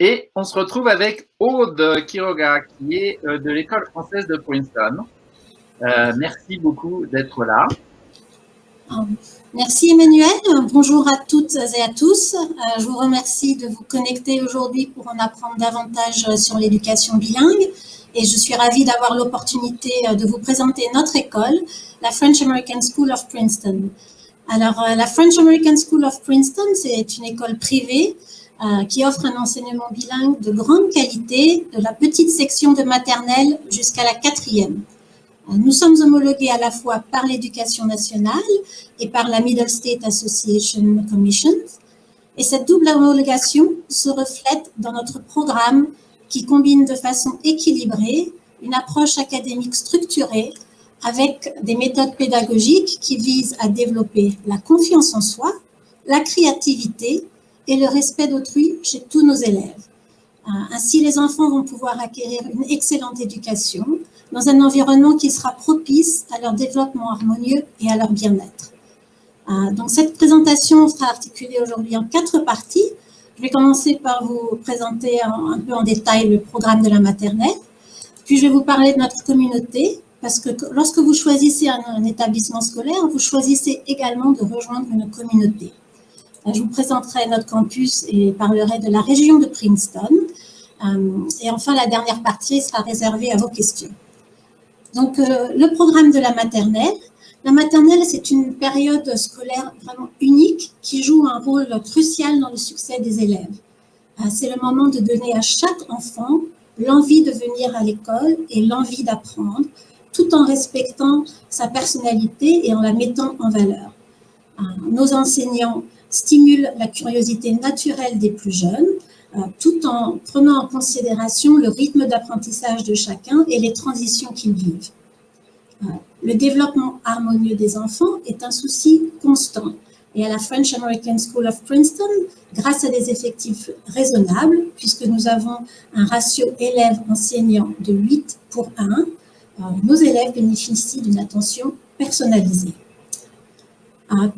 Et on se retrouve avec Aude Quiroga, qui est de l'école française de Princeton. Merci beaucoup d'être là. Merci Emmanuel, bonjour à toutes et à tous. Je vous remercie de vous connecter aujourd'hui pour en apprendre davantage sur l'éducation bilingue et je suis ravie d'avoir l'opportunité de vous présenter notre école, la French American School of Princeton. Alors, la French American School of Princeton, c'est une école privée qui offre un enseignement bilingue de grande qualité, de la petite section de maternelle jusqu'à la 4e. Nous sommes homologués à la fois par l'Éducation nationale et par la Middle State Association Commission. Et cette double homologation se reflète dans notre programme qui combine de façon équilibrée une approche académique structurée avec des méthodes pédagogiques qui visent à développer la confiance en soi, la créativité et le respect d'autrui chez tous nos élèves. Ainsi, les enfants vont pouvoir acquérir une excellente éducation dans un environnement qui sera propice à leur développement harmonieux et à leur bien-être. Donc, cette présentation sera articulée aujourd'hui en 4 parties. Je vais commencer par vous présenter un peu en détail le programme de la maternelle. Puis, je vais vous parler de notre communauté, parce que lorsque vous choisissez un établissement scolaire, vous choisissez également de rejoindre une communauté. Je vous présenterai notre campus et parlerai de la région de Princeton. Et enfin, la dernière partie sera réservée à vos questions. Donc, le programme de la maternelle. La maternelle, c'est une période scolaire vraiment unique qui joue un rôle crucial dans le succès des élèves. C'est le moment de donner à chaque enfant l'envie de venir à l'école et l'envie d'apprendre, tout en respectant sa personnalité et en la mettant en valeur. Nos enseignants stimulent la curiosité naturelle des plus jeunes, tout en prenant en considération le rythme d'apprentissage de chacun et les transitions qu'ils vivent. Le développement harmonieux des enfants est un souci constant. Et à la French American School of Princeton, grâce à des effectifs raisonnables, puisque nous avons un ratio élèves-enseignants de 8 pour 1, nos élèves bénéficient d'une attention personnalisée.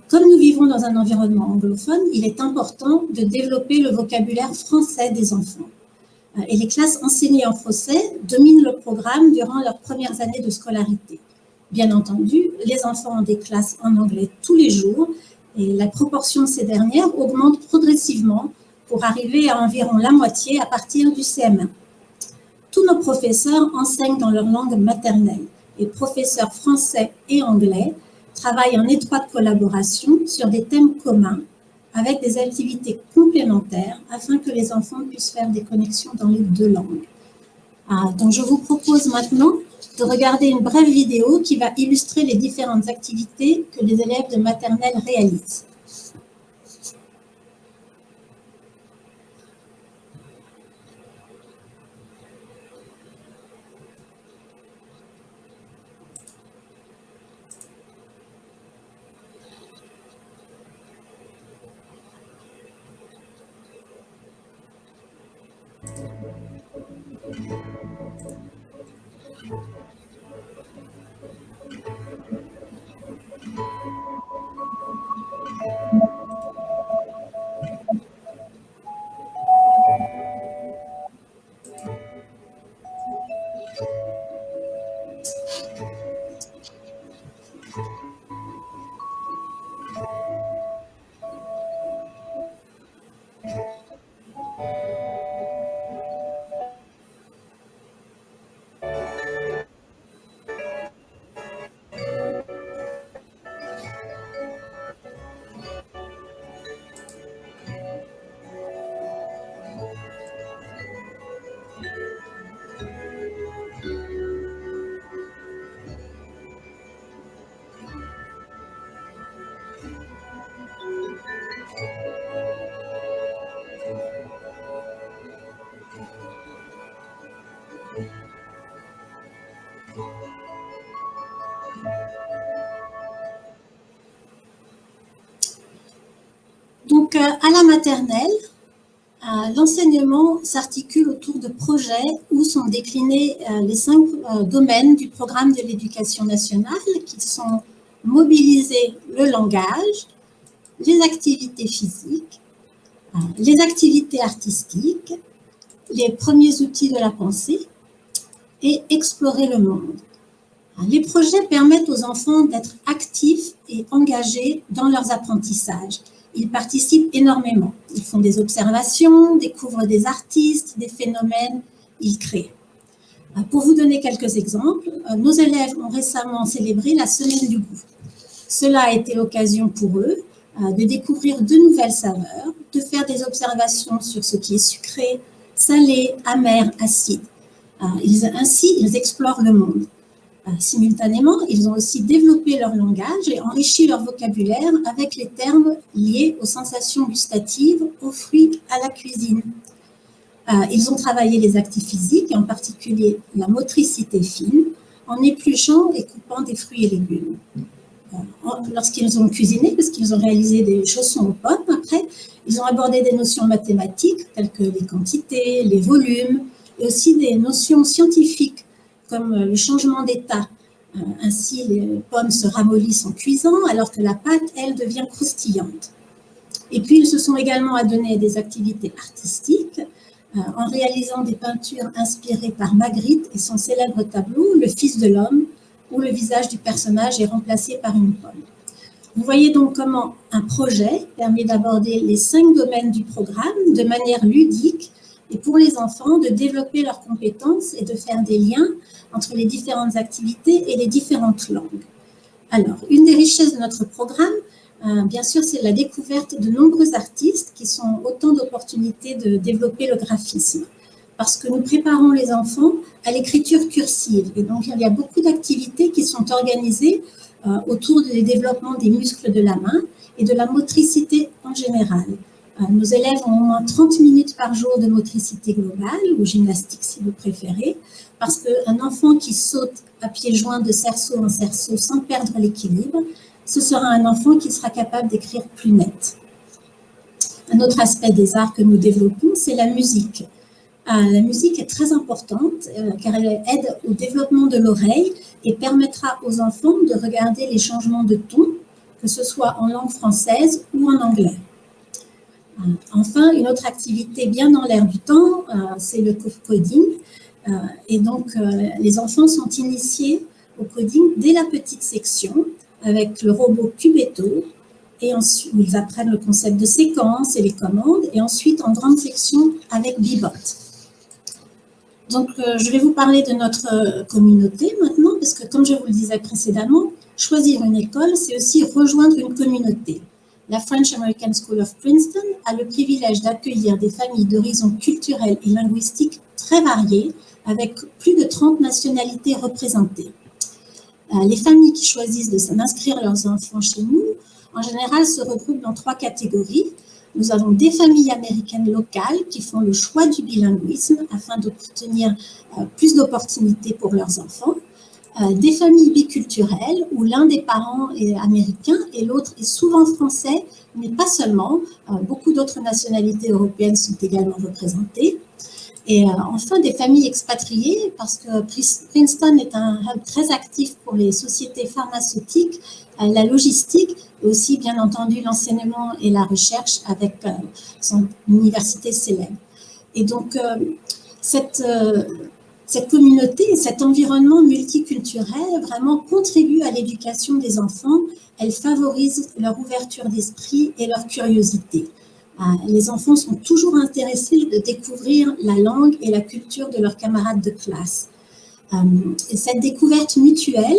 Comme nous vivons dans un environnement anglophone, il est important de développer le vocabulaire français des enfants. Et les classes enseignées en français dominent le programme durant leurs premières années de scolarité. Bien entendu, les enfants ont des classes en anglais tous les jours et la proportion de ces dernières augmente progressivement pour arriver à environ la moitié à partir du CM1. Tous nos professeurs enseignent dans leur langue maternelle et professeurs français et anglais travaillent en étroite collaboration sur des thèmes communs avec des activités complémentaires afin que les enfants puissent faire des connexions dans les 2 langues. Donc, je vous propose maintenant de regarder une brève vidéo qui va illustrer les différentes activités que les élèves de maternelle réalisent. Donc, à la maternelle, l'enseignement s'articule autour de projets où sont déclinés les 5 domaines du programme de l'éducation nationale qui sont mobiliser le langage, les activités physiques, les activités artistiques, les premiers outils de la pensée et explorer le monde. Les projets permettent aux enfants d'être actifs et engagés dans leurs apprentissages. Ils participent énormément. Ils font des observations, découvrent des artistes, des phénomènes, ils créent. Pour vous donner quelques exemples, nos élèves ont récemment célébré la Semaine du goût. Cela a été l'occasion pour eux de découvrir de nouvelles saveurs, de faire des observations sur ce qui est sucré, salé, amer, acide. Ainsi, ils explorent le monde. Simultanément, ils ont aussi développé leur langage et enrichi leur vocabulaire avec les termes liés aux sensations gustatives, aux fruits, à la cuisine. Ils ont travaillé les actifs physiques, et en particulier la motricité fine, en épluchant et coupant des fruits et légumes. Lorsqu'ils ont cuisiné, parce qu'ils ont réalisé des chaussons aux pommes, après, ils ont abordé des notions mathématiques telles que les quantités, les volumes, et aussi des notions scientifiques comme le changement d'état. Ainsi, les pommes se ramollissent en cuisant, alors que la pâte, elle, devient croustillante. Et puis, ils se sont également adonnés des activités artistiques en réalisant des peintures inspirées par Magritte et son célèbre tableau « Le Fils de l'homme », où le visage du personnage est remplacé par une pomme. Vous voyez donc comment un projet permet d'aborder les 5 domaines du programme de manière ludique et pour les enfants de développer leurs compétences et de faire des liens entre les différentes activités et les différentes langues. Alors, une des richesses de notre programme, bien sûr, c'est la découverte de nombreux artistes qui sont autant d'opportunités de développer le graphisme. Parce que nous préparons les enfants à l'écriture cursive. Et donc, il y a beaucoup d'activités qui sont organisées autour du développement des muscles de la main et de la motricité en général. Nos élèves ont au moins 30 minutes par jour de motricité globale, ou gymnastique si vous préférez, parce qu'un enfant qui saute à pieds joints de cerceau en cerceau sans perdre l'équilibre, ce sera un enfant qui sera capable d'écrire plus net. Un autre aspect des arts que nous développons, c'est la musique. La musique est très importante car elle aide au développement de l'oreille et permettra aux enfants de regarder les changements de ton, que ce soit en langue française ou en anglais. Enfin, une autre activité bien dans l'air du temps, c'est le coding. Et donc, les enfants sont initiés au coding dès la petite section avec le robot Cubeto. Et ensuite, ils apprennent le concept de séquence et les commandes. Et ensuite, en grande section avec Bibot. Donc, je vais vous parler de notre communauté maintenant, parce que comme je vous le disais précédemment, choisir une école, c'est aussi rejoindre une communauté. La French American School of Princeton a le privilège d'accueillir des familles d'horizons culturels et linguistiques très variés, avec plus de 30 nationalités représentées. Les familles qui choisissent d'inscrire leurs enfants chez nous, en général, se regroupent dans 3 catégories. Nous avons des familles américaines locales qui font le choix du bilinguisme afin d'obtenir plus d'opportunités pour leurs enfants. Des familles biculturelles où l'un des parents est américain et l'autre est souvent français, mais pas seulement. Beaucoup d'autres nationalités européennes sont également représentées. Et enfin, des familles expatriées, parce que Princeton est un hub très actif pour les sociétés pharmaceutiques, la logistique, et aussi, bien entendu, l'enseignement et la recherche avec son université célèbre. Et donc, cette communauté, cet environnement multiculturel vraiment contribue à l'éducation des enfants. Elle favorise leur ouverture d'esprit et leur curiosité. Les enfants sont toujours intéressés de découvrir la langue et la culture de leurs camarades de classe. Et cette découverte mutuelle,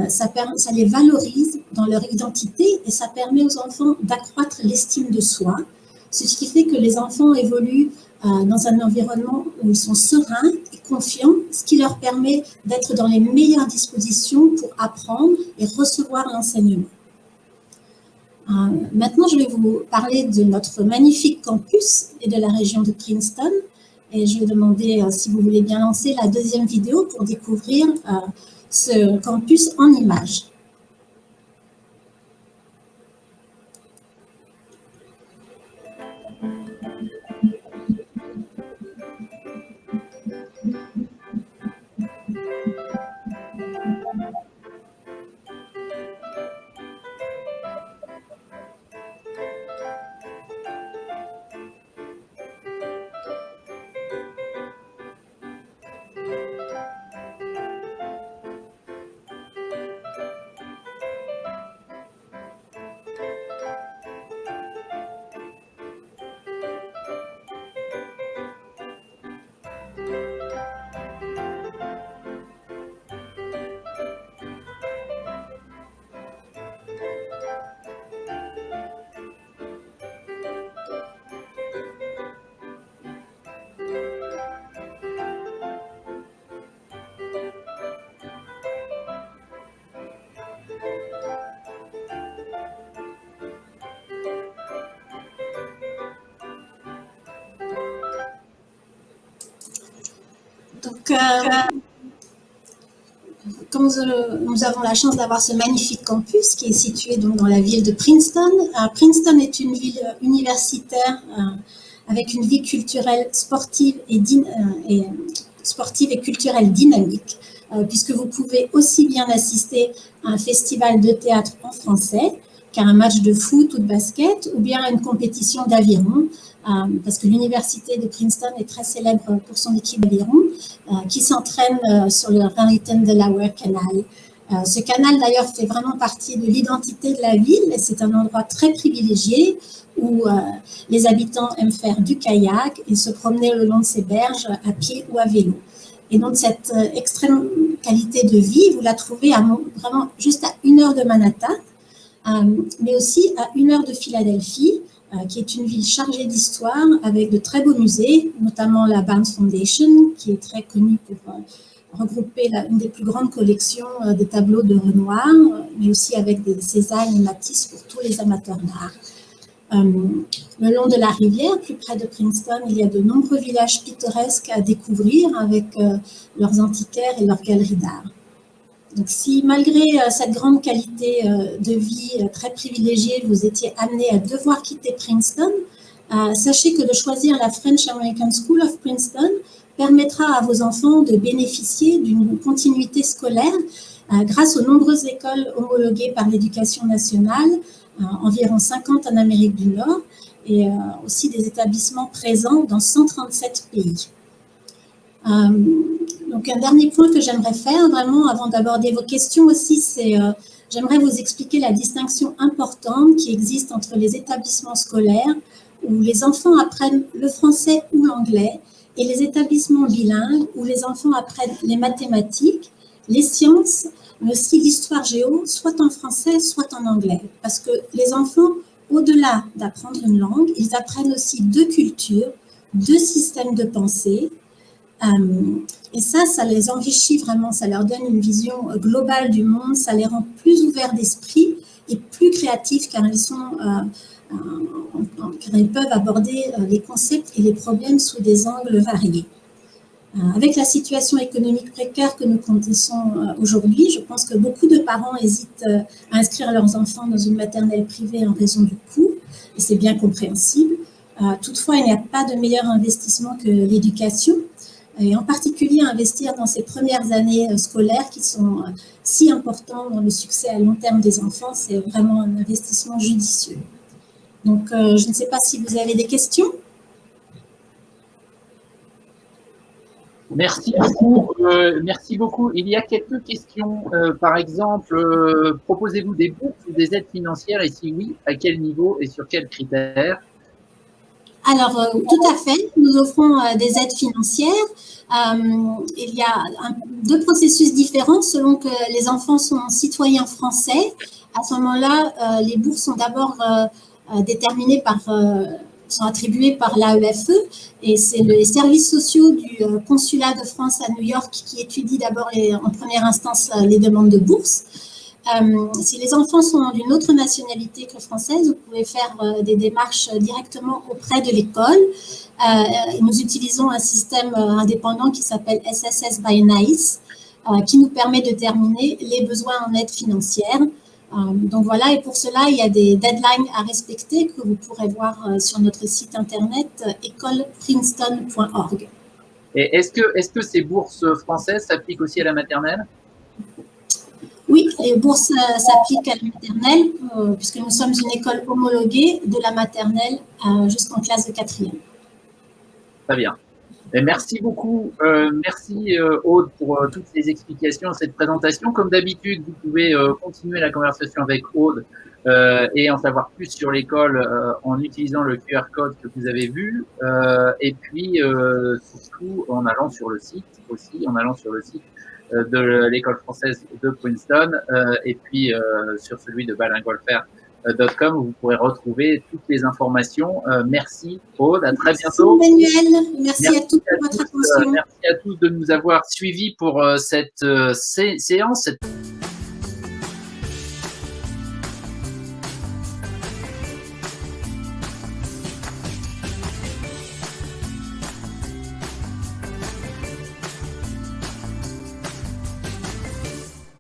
ça les valorise dans leur identité et ça permet aux enfants d'accroître l'estime de soi, ce qui fait que les enfants évoluent dans un environnement où ils sont sereins et confiants, ce qui leur permet d'être dans les meilleures dispositions pour apprendre et recevoir l'enseignement. Maintenant, je vais vous parler de notre magnifique campus et de la région de Princeton. Et je vais demander si vous voulez bien lancer la deuxième vidéo pour découvrir ce campus en images. Donc, comme nous avons la chance d'avoir ce magnifique campus qui est situé donc dans la ville de Princeton. Princeton est une ville universitaire avec une vie culturelle sportive et culturelle dynamique, puisque vous pouvez aussi bien assister à un festival de théâtre en français qu'à un match de foot ou de basket, ou bien à une compétition d'aviron, parce que l'université de Princeton est très célèbre pour son équipe d'aviron, qui s'entraîne sur le Raritan-Delaware Canal. Ce canal, d'ailleurs, fait vraiment partie de l'identité de la ville, et c'est un endroit très privilégié où les habitants aiment faire du kayak et se promener le long de ces berges à pied ou à vélo. Et donc, cette extrême qualité de vie, vous la trouvez vraiment juste à 1 heure de Manhattan, mais aussi à 1 heure de Philadelphie, qui est une ville chargée d'histoire avec de très beaux musées, notamment la Barnes Foundation, qui est très connue pour regrouper une des plus grandes collections de tableaux de Renoir, mais aussi avec des Cézanne et Matisse pour tous les amateurs d'art. Le long de la rivière, plus près de Princeton, il y a de nombreux villages pittoresques à découvrir avec leurs antiquaires et leurs galeries d'art. Donc, si malgré cette grande qualité de vie très privilégiée, vous étiez amené à devoir quitter Princeton, sachez que de choisir la French American School of Princeton permettra à vos enfants de bénéficier d'une continuité scolaire grâce aux nombreuses écoles homologuées par l'Éducation nationale, environ 50 en Amérique du Nord, et aussi des établissements présents dans 137 pays. Donc, un dernier point que j'aimerais faire, vraiment, avant d'aborder vos questions aussi, c'est j'aimerais vous expliquer la distinction importante qui existe entre les établissements scolaires où les enfants apprennent le français ou l'anglais et les établissements bilingues où les enfants apprennent les mathématiques, les sciences, mais aussi l'histoire géo, soit en français, soit en anglais. Parce que les enfants, au-delà d'apprendre une langue, ils apprennent aussi 2 cultures, 2 systèmes de pensée. Et ça les enrichit vraiment, ça leur donne une vision globale du monde, ça les rend plus ouverts d'esprit et plus créatifs car ils peuvent aborder les concepts et les problèmes sous des angles variés. Avec la situation économique précaire que nous connaissons aujourd'hui, je pense que beaucoup de parents hésitent à inscrire leurs enfants dans une maternelle privée en raison du coût, et c'est bien compréhensible. Toutefois, il n'y a pas de meilleur investissement que l'éducation, et en particulier investir dans ces premières années scolaires qui sont si importantes dans le succès à long terme des enfants, c'est vraiment un investissement judicieux. Donc, je ne sais pas si vous avez des questions. Merci beaucoup. Merci beaucoup. Il y a quelques questions. Par exemple, proposez-vous des bourses ou des aides financières et si oui, à quel niveau et sur quels critères? Alors, tout à fait. Nous offrons des aides financières. Il y a 2 processus différents selon que les enfants sont citoyens français. À ce moment-là, les bourses sont d'abord déterminées sont attribuées par l'AEFE et c'est les services sociaux du consulat de France à New York qui étudient d'abord en première instance les demandes de bourse. Si les enfants sont d'une autre nationalité que française, vous pouvez faire des démarches directement auprès de l'école. Nous utilisons un système indépendant qui s'appelle SSS by NICE, qui nous permet de déterminer les besoins en aide financière. Donc voilà, et pour cela, il y a des deadlines à respecter que vous pourrez voir sur notre site internet écoleprinceton.org. Et est-ce que ces bourses françaises s'appliquent aussi à la maternelle? Oui, les bourses s'appliquent à la maternelle, puisque nous sommes une école homologuée de la maternelle jusqu'en classe de 4e. Très bien. Et merci beaucoup. Merci Aude pour toutes ces explications, cette présentation. Comme d'habitude, vous pouvez continuer la conversation avec Aude et en savoir plus sur l'école en utilisant le QR code que vous avez vu. Et puis, surtout, en allant sur le site de l'école française de Princeton et puis sur celui de bilingualfair.com où vous pourrez retrouver toutes les informations. Merci Aude, à très bientôt. Merci Emmanuel, merci à tous pour votre attention. Merci à tous de nous avoir suivis pour cette séance.